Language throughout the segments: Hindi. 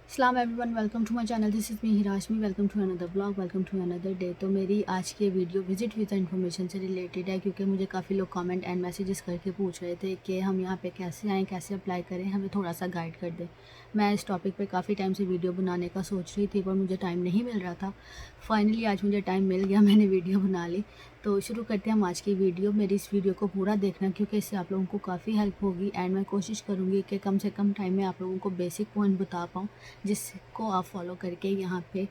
अस्सलाम everyone, welcome to my channel. This is me हिराशमी। Welcome to another blog, welcome to another day. तो मेरी आज की वीडियो विजिट वीज़ा इन्फॉर्मेशन से रिलेटेड है, क्योंकि मुझे काफ़ी लोग कमेंट एंड मैसेजेस करके पूछ रहे थे कि हम यहाँ पे कैसे आएँ, कैसे अप्लाई करें, हमें थोड़ा सा गाइड कर दें। मैं इस टॉपिक पे काफ़ी टाइम से वीडियो बनाने का सोच रही थी, पर मुझे टाइम नहीं मिल रहा था। फाइनली आज मुझे टाइम मिल गया, मैंने वीडियो बना ली। तो शुरू करते हैं हम आज की वीडियो। मेरी इस वीडियो को पूरा देखना, क्योंकि इससे आप लोगों को काफ़ी हेल्प होगी एंड मैं कोशिश करूँगी कि कम से कम टाइम में आप लोगों को बेसिक पॉइंट बता पाऊँ, जिसको आप फॉलो करके यहाँ पे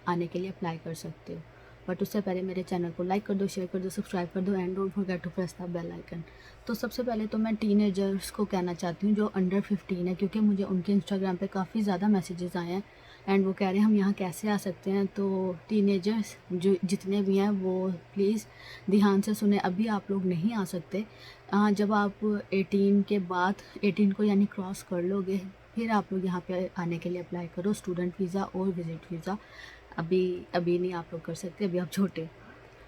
आने के लिए अप्लाई कर सकते हो। बट उससे पहले मेरे चैनल को लाइक कर दो, शेयर कर दो, सब्सक्राइब कर दो and don't forget to press the bell icon. तो सबसे पहले तो मैं टीनेजर्स को कहना चाहती हूँ जो अंडर 15 है, क्योंकि मुझे उनके इंस्टाग्राम पे काफ़ी ज़्यादा मैसेजेस आए हैं एंड वो कह रहे हैं हम यहाँ कैसे आ सकते हैं। तो टीनेजर्स जो जितने भी हैं वो प्लीज़ ध्यान से सुने। अभी आप लोग नहीं आ सकते। जब आप 18 के बाद 18 को यानी क्रॉस कर लोगे, फिर आप लोग यहाँ पे आने के लिए अप्लाई करो, स्टूडेंट वीज़ा और विज़िट वीज़ा। अभी अभी नहीं आप लोग कर सकते, अभी आप छोटे हो।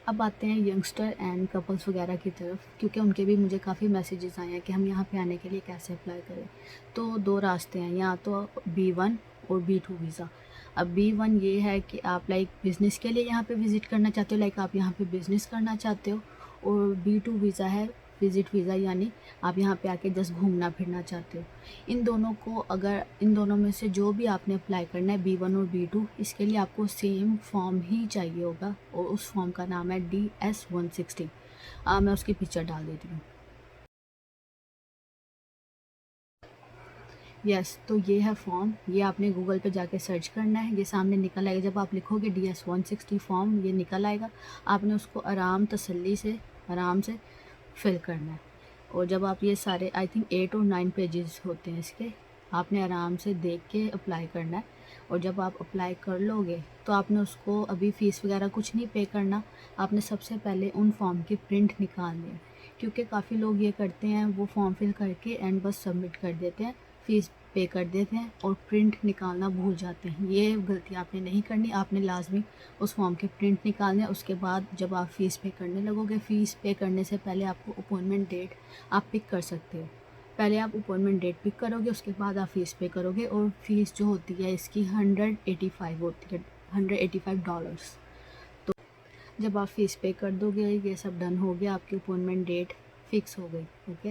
अब आते हैं यंगस्टर एंड कपल्स वगैरह की तरफ, क्योंकि उनके भी मुझे काफ़ी मैसेजेस आए हैं कि हम यहाँ पे आने के लिए कैसे अप्लाई करें। तो दो रास्ते हैं, या तो B1 और B2 वीज़ा। अब B1 ये है कि आप लाइक बिज़नेस के लिए यहाँ पे विज़िट करना चाहते हो, लाइक आप यहाँ पे बिज़नेस करना चाहते हो। और B2 वीज़ा है विज़िट वीज़ा, यानी आप यहाँ पे आके जस्ट घूमना फिरना चाहते हो। इन दोनों को, अगर इन दोनों में से जो भी आपने अप्लाई करना है B1 और B2, इसके लिए आपको सेम फॉर्म ही चाहिए होगा और उस फॉर्म का नाम है DS-160। मैं उसकी पिक्चर डाल देती हूँ। यस, तो ये है फॉर्म। ये आपने गूगल पे जाके सर्च करना है, ये सामने निकल आएगा। जब आप लिखोगे DS-160 फॉर्म, ये निकल आएगा। आपने उसको तसल्ली से आराम से फिल करना है। और जब आप ये सारे, आई थिंक 8 और 9 पेजेस होते हैं इसके, आपने आराम से देख के अप्लाई करना है। और जब आप अप्लाई कर लोगे तो आपने उसको, अभी फ़ीस वगैरह कुछ नहीं पे करना। आपने सबसे पहले उन फॉर्म की प्रिंट निकालनी है, क्योंकि काफ़ी लोग ये करते हैं, वो फॉर्म फिल करके एंड बस सबमिट कर देते हैं, फ़ीस पे कर देते हैं और प्रिंट निकालना भूल जाते हैं। ये गलती आपने नहीं करनी। आपने लाजमी उस फॉर्म के प्रिंट निकालने हैं। उसके बाद जब आप फ़ीस पे करने लगोगे, फ़ीस पे करने से पहले आपको अपॉइंटमेंट डेट आप पिक कर सकते हो। पहले आप अपॉइंटमेंट डेट पिक करोगे, उसके बाद आप फ़ीस पे करोगे। और फ़ीस जो होती है इसकी 185 होती है, $185। तो जब आप फ़ीस पे कर दोगे, ये सब डन हो गया, आपकी अपॉइंटमेंट डेट फ़िक्स हो गई। ओके,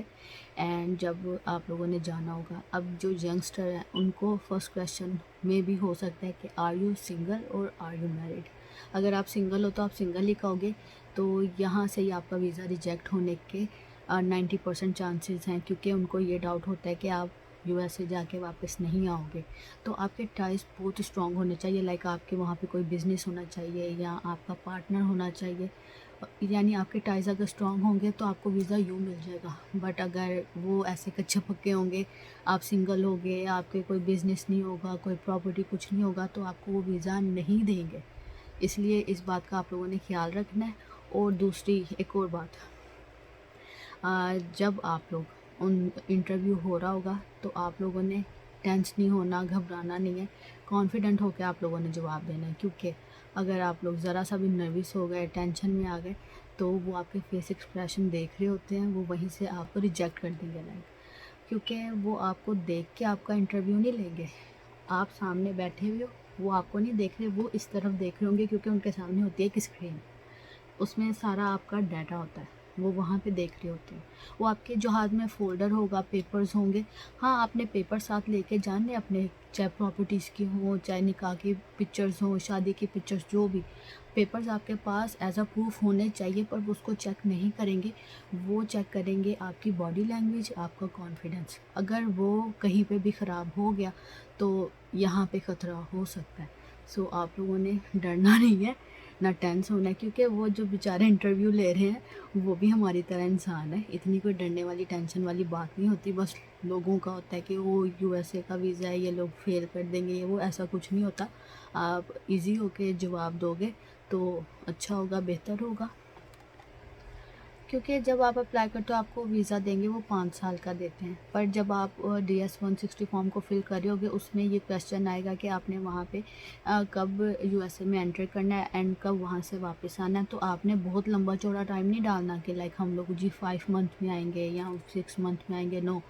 एंड जब आप लोगों ने जाना होगा, अब जो यंगस्टर हैं उनको फर्स्ट क्वेश्चन में भी हो सकता है कि आर यू सिंगल और आर यू मैरिड। अगर आप सिंगल हो तो आप सिंगल ही कहोगे, तो यहाँ से ही आपका वीज़ा रिजेक्ट होने के 90% चांसेस हैं, क्योंकि उनको ये डाउट होता है कि आप USA जाके वापस नहीं आओगे। तो आपके टाइज बहुत स्ट्रॉन्ग होने चाहिए, लाइक आपके वहाँ पे कोई बिज़नेस होना चाहिए या आपका पार्टनर होना चाहिए। यानी आपके टाइज अगर स्ट्रॉन्ग होंगे तो आपको वीज़ा यूँ मिल जाएगा। बट अगर वो ऐसे कच्चे पक्के होंगे, आप सिंगल होगे, आपके कोई बिज़नेस नहीं होगा, कोई प्रॉपर्टी कुछ नहीं होगा, तो आपको वो वीज़ा नहीं देंगे। इसलिए इस बात का आप लोगों ने ख्याल रखना है। और दूसरी एक और बात, जब आप लोग उन इंटरव्यू हो रहा होगा तो आप लोगों ने टेंस नहीं होना, घबराना नहीं है, कॉन्फिडेंट होकर आप लोगों ने जवाब देना है। क्योंकि अगर आप लोग ज़रा सा भी नर्वस हो गए, टेंशन में आ गए, तो वो आपके फेस एक्सप्रेशन देख रहे होते हैं, वो वहीं से आपको रिजेक्ट कर देंगे लाइक, क्योंकि वो आपको देख के आपका इंटरव्यू नहीं लेंगे। आप सामने बैठे हुए हो, वो आपको नहीं देख रहे, वो इस तरफ देख रहे होंगे, क्योंकि उनके सामने होती है एक स्क्रीन, उसमें सारा आपका डाटा होता है, वो वहाँ पे देख रहे होते हैं। वो आपके जो हाथ में फ़ोल्डर होगा, पेपर्स होंगे, हाँ आपने पेपर साथ लेके जाने अपने, चाहे प्रॉपर्टीज़ की हो, चाहे निकाह की पिक्चर्स हो, शादी की पिक्चर्स, जो भी पेपर्स आपके पास एज अ प्रूफ होने चाहिए। पर वो उसको चेक नहीं करेंगे, वो चेक करेंगे आपकी बॉडी लैंग्वेज, आपका कॉन्फिडेंस। अगर वो कहीं पे भी ख़राब हो गया तो यहाँ पे ख़तरा हो सकता है। सो आप लोगों ने डरना नहीं है, ना टेंस होना है, क्योंकि वो जो बेचारे इंटरव्यू ले रहे हैं वो भी हमारी तरह इंसान है। इतनी कोई डरने वाली, टेंशन वाली बात नहीं होती। बस लोगों का होता है कि वो USA का वीज़ा है, ये लोग फेल कर देंगे, ये वो, ऐसा कुछ नहीं होता। आप इजी होके जवाब दोगे तो अच्छा होगा, बेहतर होगा। क्योंकि जब आप अप्लाई करते हो आपको वीज़ा देंगे, वो 5 साल का देते हैं। पर जब आप DS-160 फॉर्म को फिल करोगे, उसमें ये क्वेश्चन आएगा कि आपने वहाँ पे कब USA में एंटर करना है एंड कब वहाँ से वापस आना है। तो आपने बहुत लंबा चौड़ा टाइम नहीं डालना कि लाइक हम लोग जी 5 मंथ में आएंगे या 6 मंथ में आएंगे। नो,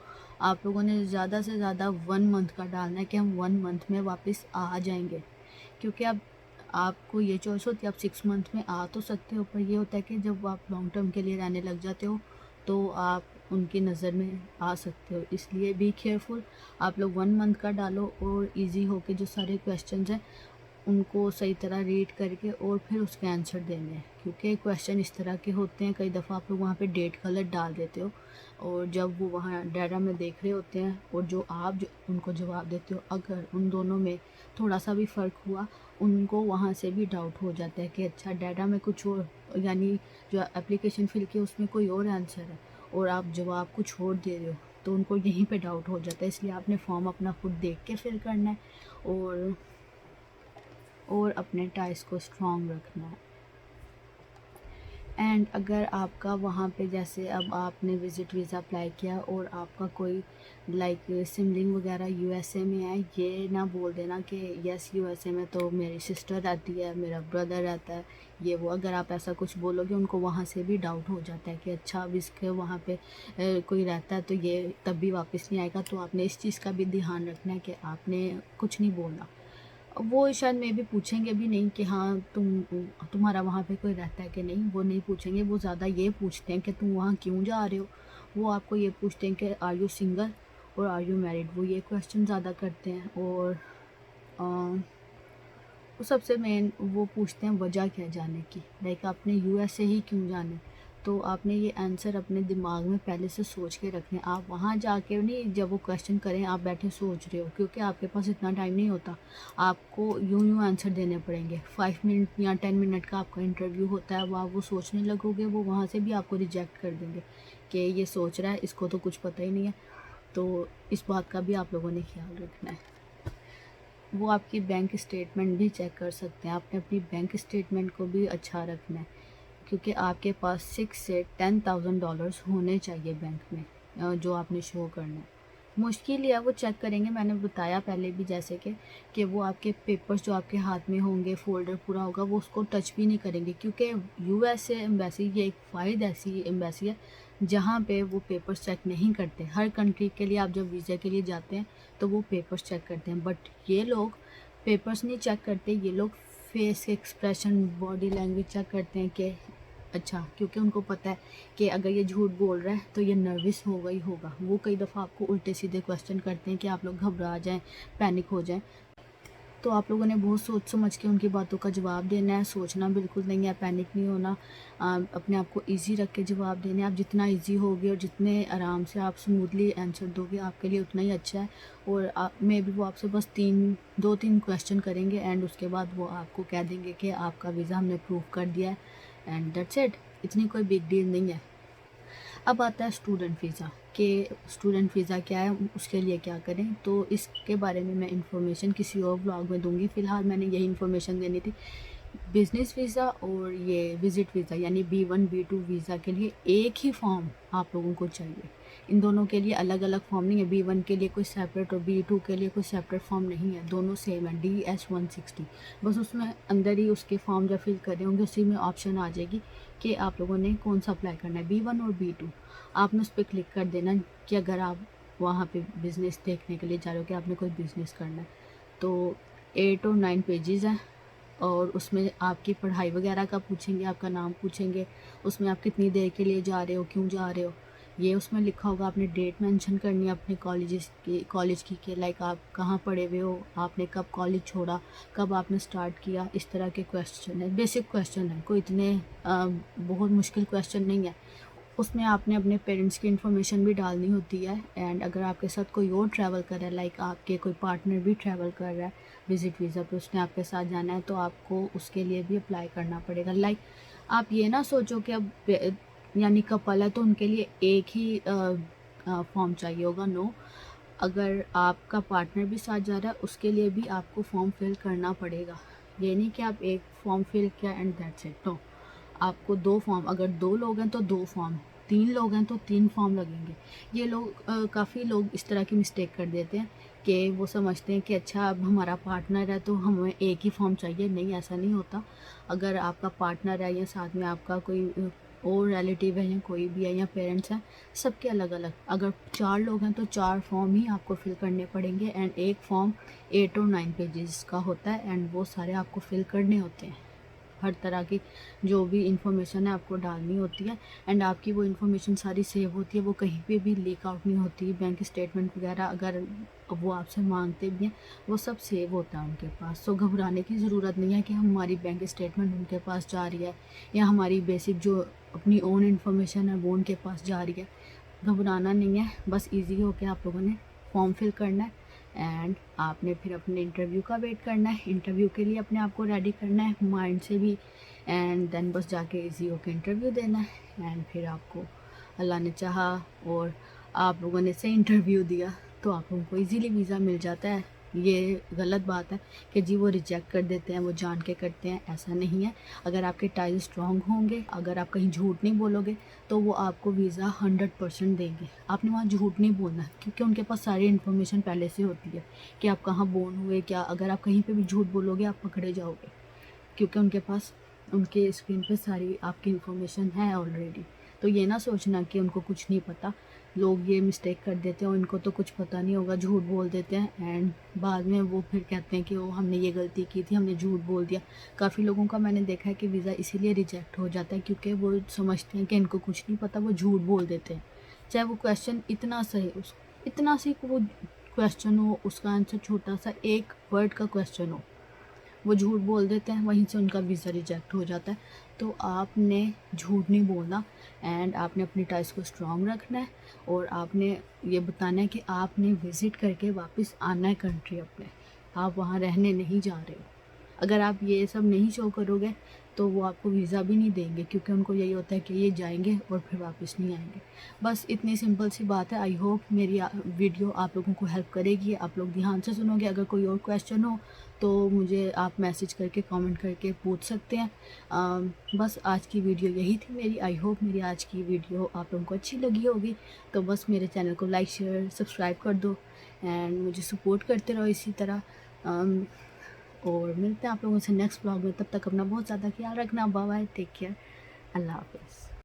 आप लोगों ने ज़्यादा से ज़्यादा 1 मंथ का डालना है कि हम 1 मंथ में वापस आ जाएँगे। क्योंकि अब आपको ये चॉइस होती है, आप 6 मंथ में आ तो सकते हो, पर ये होता है कि जब आप लॉन्ग टर्म के लिए रहने लग जाते हो, तो आप उनकी नज़र में आ सकते हो। इसलिए बी केयरफुल, आप लोग 1 मंथ का डालो और ईज़ी होके जो सारे क्वेश्चंस हैं उनको सही तरह रीड करके और फिर उसके आंसर देने हैं। क्योंकि क्वेश्चन इस तरह के होते हैं, कई दफ़ा आप लोग वहाँ पे डेट गलत डाल देते हो, और जब वो वहाँ डाटा में देख रहे होते हैं और जो आप जो उनको जवाब देते हो, अगर उन दोनों में थोड़ा सा भी फ़र्क हुआ, उनको वहाँ से भी डाउट हो जाता है कि अच्छा डाटा में कुछ और, यानी जो एप्लीकेशन फिल की उसमें कोई और आंसर है और आप जवाब कुछ और दे रहे हो, तो उनको यहीं पे डाउट हो जाता है। इसलिए आपने फॉर्म अपना खुद देख के फिल करना है और अपने टाइस को स्ट्रॉन्ग रखना है। एंड अगर आपका वहाँ पे जैसे अब आपने विज़िट वीज़ा अप्लाई किया और आपका कोई लाइक सिबलिंग वगैरह यूएसए में है, ये ना बोल देना कि यस यूएसए में तो मेरी सिस्टर रहती है, मेरा ब्रदर रहता है, ये वो। अगर आप ऐसा कुछ बोलोगे, उनको वहाँ से भी डाउट हो जाता है कि अच्छा अब इसके वहाँ पे कोई रहता है तो ये तब भी वापस नहीं आएगा। तो आपने इस चीज़ का भी ध्यान रखना है कि आपने कुछ नहीं बोलना। वो शायद मे बी पूछेंगे भी नहीं कि हाँ तुम्हारा वहाँ पे कोई रहता है कि नहीं, वो नहीं पूछेंगे। वो ज़्यादा ये पूछते हैं कि तुम वहाँ क्यों जा रहे हो। वो आपको ये पूछते हैं कि आर यू सिंगल और आर यू मैरिड, वो ये क्वेश्चन ज़्यादा करते हैं। और वो सबसे मेन वो पूछते हैं वजह क्या जाने की, लाइक आपने यूएस से ही क्यों जाना। तो आपने ये आंसर अपने दिमाग में पहले से सोच के रखने। आप वहाँ जाके नहीं, जब वो क्वेश्चन करें आप बैठे सोच रहे हो, क्योंकि आपके पास इतना टाइम नहीं होता। आपको यूँ आंसर देने पड़ेंगे। 5 मिनट या 10 मिनट का आपका इंटरव्यू होता है, वो सोचने लगोगे, वो वहाँ से भी आपको रिजेक्ट कर देंगे कि ये सोच रहा है, इसको तो कुछ पता ही नहीं है। तो इस बात का भी आप लोगों ने ख्याल रखना है। वो आपकी बैंक स्टेटमेंट भी चेक कर सकते हैं। आपने अपनी बैंक स्टेटमेंट को भी अच्छा रखना है, क्योंकि आपके पास 6 से $10,000 होने चाहिए बैंक में, जो आपने शो करना है। मुश्किल ही है, वो चेक करेंगे। मैंने बताया पहले भी जैसे कि वो आपके पेपर्स जो आपके हाथ में होंगे, फ़ोल्डर पूरा होगा, वो उसको टच भी नहीं करेंगे। क्योंकि यूएसए एम्बेसी ये एक फ़ायद ऐसी एम्बेसी है जहाँ पे वो पेपर्स चेक नहीं करते। हर कंट्री के लिए आप जब वीज़ा के लिए जाते हैं तो वो पेपर्स चेक करते हैं, बट ये लोग पेपर्स नहीं चेक करते। ये लोग face expression, body language check करते हैं कि अच्छा, क्योंकि उनको पता है कि अगर ये झूठ बोल रहा है तो ये नर्वस होगा ही होगा। वो कई दफ़ा आपको उल्टे सीधे क्वेश्चन करते हैं कि आप लोग घबरा जाएं, पैनिक हो जाएं। तो आप लोगों ने बहुत सोच समझ के उनकी बातों का जवाब देना है। सोचना बिल्कुल नहीं है, पैनिक नहीं होना। अपने आप को ईज़ी रख के जवाब देने। आप जितना ईज़ी होगे और जितने आराम से आप स्मूथली आंसर दोगे, आपके लिए उतना ही अच्छा है। और मे बी वो आपसे बस 2-3 क्वेश्चन करेंगे एंड उसके बाद वो आपको कह देंगे कि आपका वीज़ा हमने प्रूव कर दिया है एंड दैट्स इट। इतनी कोई बिग डील नहीं है। अब आता है स्टूडेंट वीज़ा, कि स्टूडेंट वीज़ा क्या है, उसके लिए क्या करें। तो इसके बारे में मैं इन्फॉर्मेशन किसी और ब्लॉग में दूंगी। फ़िलहाल मैंने यही इन्फॉर्मेशन देनी थी। बिज़नेस वीज़ा और ये विज़िट वीज़ा यानी B1 B2 वीज़ा के लिए एक ही फॉर्म आप लोगों को चाहिए। इन दोनों के लिए अलग अलग फॉर्म नहीं है। B1 के लिए कोई सेपरेट और B2 के लिए कोई सेपरेट फॉर्म नहीं है। दोनों सेम है, DS-160। बस उसमें अंदर ही उसके फॉर्म जब फिल कर रहे होंगे उसी में ऑप्शन आ जाएगी कि आप लोगों ने कौन सा अप्लाई करना है, B1 और B2। आपने उस पर क्लिक कर देना कि अगर आप वहाँ पे बिज़नेस देखने के लिए जा रहे हो कि आपने कोई बिज़नेस करना है। तो 8 और 9 पेजेस हैं और उसमें आपकी पढ़ाई वगैरह का पूछेंगे, आपका नाम पूछेंगे, उसमें आप कितनी देर के लिए जा रहे हो, क्यों जा रहे हो, ये उसमें लिखा होगा। आपने डेट मेंशन करनी है अपने कॉलेज की कि लाइक आप कहाँ पढ़े हुए हो, आपने कब कॉलेज छोड़ा, कब आपने स्टार्ट किया। इस तरह के क्वेश्चन है, बेसिक क्वेश्चन है, कोई इतने बहुत मुश्किल क्वेश्चन नहीं है। उसमें आपने अपने पेरेंट्स की इन्फॉर्मेशन भी डालनी होती है। एंड अगर आपके साथ कोई और ट्रैवल कर रहा है, लाइक आपके कोई पार्टनर भी ट्रैवल कर रहा है विज़िट वीज़ा पे, उसने आपके साथ जाना है, तो आपको उसके लिए भी अप्लाई करना पड़ेगा। लाइक आप ये ना सोचो कि अब यानी कपल है तो उनके लिए एक ही फॉर्म चाहिए होगा। नो, अगर आपका पार्टनर भी साथ जा रहा है उसके लिए भी आपको फॉर्म फिल करना पड़ेगा। ये नहीं कि आप एक फॉर्म फिल किया एंड दैट्स इट। नो, आपको 2 फॉर्म, अगर 2 लोग हैं तो 2 फॉर्म, 3 लोग हैं तो 3 फॉर्म लगेंगे। ये लोग काफ़ी लोग इस तरह की मिस्टेक कर देते हैं कि वो समझते हैं कि अच्छा अब हमारा पार्टनर है तो हमें एक ही फॉर्म चाहिए। नहीं, ऐसा नहीं होता। अगर आपका पार्टनर है या साथ में आपका कोई और रिलेटिव है या कोई भी है या पेरेंट्स हैं, सबके अलग अलग। अगर 4 लोग हैं तो 4 फॉर्म ही आपको फिल करने पड़ेंगे एंड एक फॉर्म 8 और 9 पेजेस का होता है एंड वो सारे आपको फिल करने होते हैं। हर तरह की जो भी इंफॉर्मेशन है आपको डालनी होती है एंड आपकी वो इन्फॉर्मेशन सारी सेव होती है, वो कहीं पे भी लीक आउट नहीं होती। बैंक स्टेटमेंट वगैरह अगर वो आपसे मांगते भी हैं वो सब सेव होता है उनके पास। सो घबराने की ज़रूरत नहीं है कि हमारी बैंक स्टेटमेंट उनके पास जा रही है या हमारी बेसिक जो अपनी ओन इन्फॉर्मेशन है वो उनके पास जा रही है। घबराना नहीं है, बस ईजी होके आप लोगों ने फॉर्म फिल करना है एंड आपने फिर अपने इंटरव्यू का वेट करना है। इंटरव्यू के लिए अपने आप को रेडी करना है माइंड से भी एंड देन बस जाके इजी होके इंटरव्यू देना है एंड फिर आपको अल्लाह ने चाहा और आप लोगों ने सही इंटरव्यू दिया तो आप लोगों को इजीली वीज़ा मिल जाता है। ये गलत बात है कि जी वो रिजेक्ट कर देते हैं, वो जान के करते हैं, ऐसा नहीं है। अगर आपके टाइज स्ट्रॉन्ग होंगे, अगर आप कहीं झूठ नहीं बोलोगे तो वो आपको वीज़ा 100% देंगे। आपने वहाँ झूठ नहीं बोलना है क्योंकि उनके पास सारी इन्फॉर्मेशन पहले से होती है कि आप कहाँ बोर्न हुए क्या। अगर आप कहीं पे भी झूठ बोलोगे आप पकड़े जाओगे क्योंकि उनके पास उनके स्क्रीन पे सारी आपकी इन्फॉर्मेशन है ऑलरेडी। तो ये ना सोचना कि उनको कुछ नहीं पता। लोग ये मिस्टेक कर देते हैं, उनको तो कुछ पता नहीं होगा, झूठ बोल देते हैं एंड बाद में वो फिर कहते हैं कि वो हमने ये गलती की थी, हमने झूठ बोल दिया। काफ़ी लोगों का मैंने देखा है कि वीज़ा इसीलिए रिजेक्ट हो जाता है क्योंकि वो समझते हैं कि इनको कुछ नहीं पता, वो झूठ बोल देते हैं। चाहे वो क्वेश्चन इतना सही इतना सी वो क्वेश्चन हो, उसका आंसर छोटा सा एक वर्ड का क्वेश्चन हो, वो झूठ बोल देते हैं, वहीं से उनका वीज़ा रिजेक्ट हो जाता है। तो आपने झूठ नहीं बोलना एंड आपने अपनी टाइज को स्ट्रॉन्ग रखना है और आपने ये बताना है कि आपने विज़िट करके वापस आना है कंट्री अपने, आप वहाँ रहने नहीं जा रहे हो। अगर आप ये सब नहीं शो करोगे तो वो आपको वीज़ा भी नहीं देंगे क्योंकि उनको यही होता है कि ये जाएंगे और फिर वापस नहीं आएंगे। बस इतनी सिंपल सी बात है। आई होप मेरी वीडियो आप लोगों को हेल्प करेगी, आप लोग ध्यान से सुनोगे। अगर कोई और क्वेश्चन हो तो मुझे आप मैसेज करके कमेंट करके पूछ सकते हैं। बस आज की वीडियो यही थी मेरी। आई होप मेरी आज की वीडियो आप लोगों को अच्छी लगी होगी। तो बस मेरे चैनल को लाइक शेयर सब्सक्राइब कर दो एंड मुझे सपोर्ट करते रहो इसी तरह। और मिलते हैं आप लोगों से नेक्स्ट ब्लॉग में। तब तक अपना बहुत ज़्यादा ख्याल रखना। बाय बाय, टेक केयर, अल्लाह हाफिज़।